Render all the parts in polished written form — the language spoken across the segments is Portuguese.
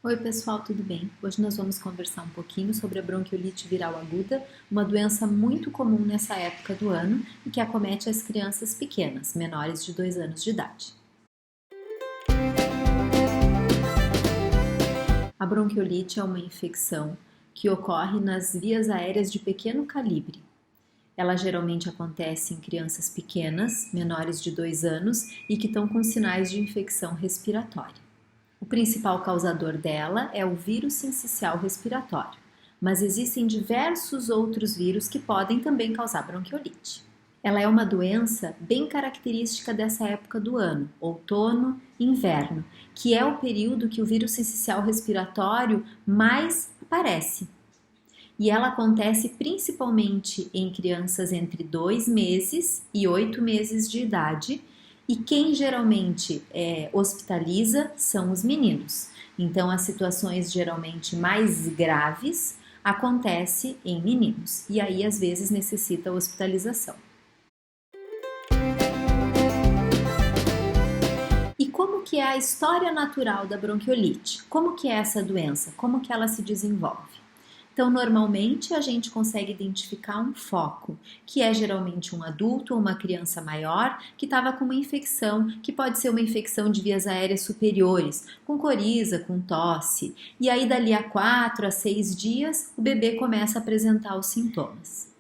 Oi pessoal, tudo bem? Hoje nós vamos conversar um pouquinho sobre a bronquiolite viral aguda, uma doença muito comum nessa época do ano e que acomete as crianças pequenas, menores de 2 anos de idade. A bronquiolite é uma infecção que ocorre nas vias aéreas de pequeno calibre. Ela geralmente acontece em crianças pequenas, menores de 2 anos e que estão com sinais de infecção respiratória. O principal causador dela é o vírus sincicial respiratório, mas existem diversos outros vírus que podem também causar bronquiolite. Ela é uma doença bem característica dessa época do ano, outono e inverno, que é o período que o vírus sincicial respiratório mais aparece. E ela acontece principalmente em crianças entre 2 meses e 8 meses de idade, e quem geralmente hospitaliza são os meninos. Então, as situações geralmente mais graves acontecem em meninos, e aí às vezes necessita hospitalização. E como que é a história natural da bronquiolite? Como que é essa doença? Como que ela se desenvolve? Então, normalmente, a gente consegue identificar um foco, que é geralmente um adulto ou uma criança maior que estava com uma infecção, que pode ser uma infecção de vias aéreas superiores, com coriza, com tosse. E aí, dali a 4 a 6 dias, o bebê começa a apresentar os sintomas.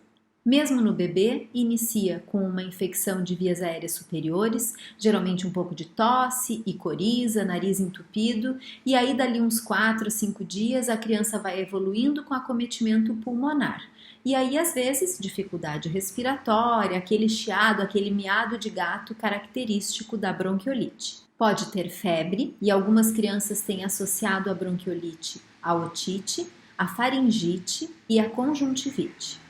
Mesmo no bebê, inicia com uma infecção de vias aéreas superiores, geralmente um pouco de tosse e coriza, nariz entupido, e aí dali uns 4 a 5 dias a criança vai evoluindo com acometimento pulmonar. E aí, às vezes, dificuldade respiratória, aquele chiado, aquele miado de gato característico da bronquiolite. Pode ter febre, e algumas crianças têm associado a bronquiolite a otite, a faringite e a conjuntivite.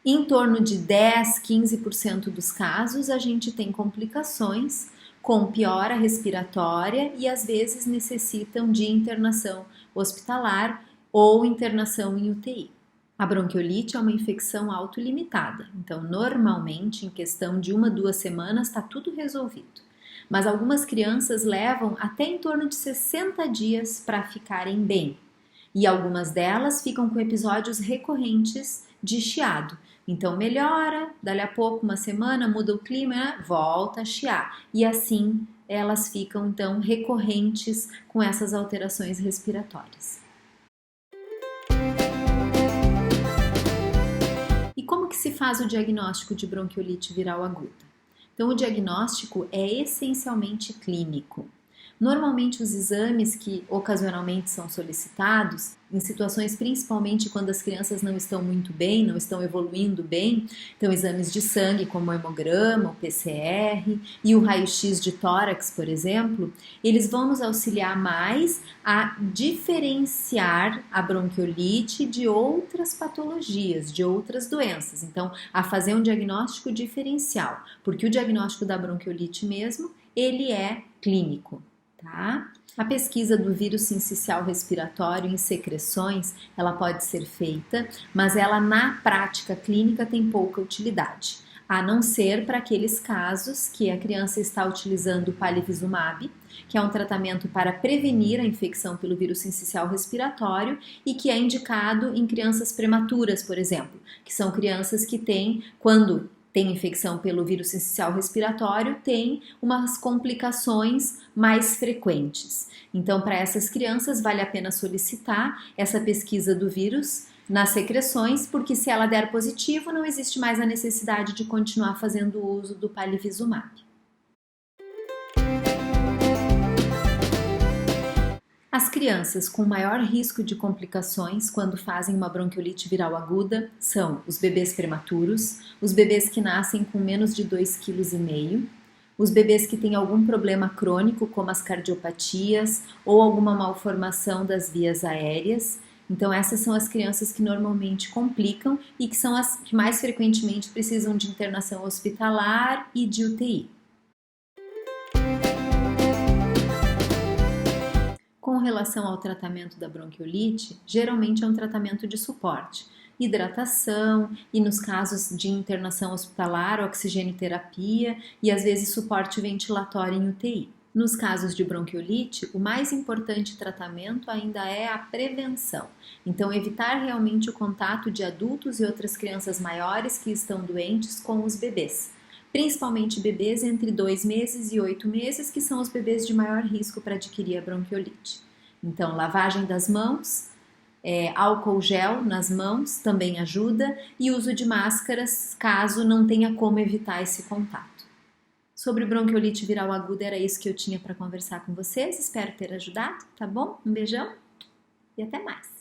Em torno de 10, 15% dos casos, a gente tem complicações com piora respiratória e às vezes necessitam de internação hospitalar ou internação em UTI. A bronquiolite é uma infecção autolimitada, então normalmente em questão de 1 a 2 semanas está tudo resolvido. Mas algumas crianças levam até em torno de 60 dias para ficarem bem. E algumas delas ficam com episódios recorrentes de chiado. Então melhora, dali a pouco, uma semana, muda o clima, volta a chiar. E assim elas ficam então recorrentes com essas alterações respiratórias. E como que se faz o diagnóstico de bronquiolite viral aguda? Então o diagnóstico é essencialmente clínico. Normalmente os exames que ocasionalmente são solicitados, em situações principalmente quando as crianças não estão muito bem, não estão evoluindo bem, então exames de sangue como o hemograma, o PCR e o raio-x de tórax, por exemplo, eles vão nos auxiliar mais a diferenciar a bronquiolite de outras patologias, de outras doenças. Então, a fazer um diagnóstico diferencial, porque o diagnóstico da bronquiolite mesmo, ele é clínico. Tá? A pesquisa do vírus sincicial respiratório em secreções, ela pode ser feita, mas ela na prática clínica tem pouca utilidade, a não ser para aqueles casos que a criança está utilizando o palivizumab, que é um tratamento para prevenir a infecção pelo vírus sincicial respiratório e que é indicado em crianças prematuras, por exemplo, que são crianças que têm, quando tem infecção pelo vírus sincicial respiratório, tem umas complicações mais frequentes. Então, para essas crianças, vale a pena solicitar essa pesquisa do vírus nas secreções, porque se ela der positivo, não existe mais a necessidade de continuar fazendo uso do palivizumab. As crianças com maior risco de complicações quando fazem uma bronquiolite viral aguda são os bebês prematuros, os bebês que nascem com menos de 2,5 kg, os bebês que têm algum problema crônico, como as cardiopatias ou alguma malformação das vias aéreas. Então, essas são as crianças que normalmente complicam e que são as que mais frequentemente precisam de internação hospitalar e de UTI. Com relação ao tratamento da bronquiolite, geralmente é um tratamento de suporte, hidratação e, nos casos de internação hospitalar, oxigenoterapia e às vezes suporte ventilatório em UTI. Nos casos de bronquiolite, o mais importante tratamento ainda é a prevenção. Então, evitar realmente o contato de adultos e outras crianças maiores que estão doentes com os bebês. Principalmente bebês entre 2 meses e 8 meses, que são os bebês de maior risco para adquirir a bronquiolite. Então, lavagem das mãos, álcool gel nas mãos também ajuda e uso de máscaras caso não tenha como evitar esse contato. Sobre bronquiolite viral aguda era isso que eu tinha para conversar com vocês. Espero ter ajudado, tá bom? Um beijão e até mais!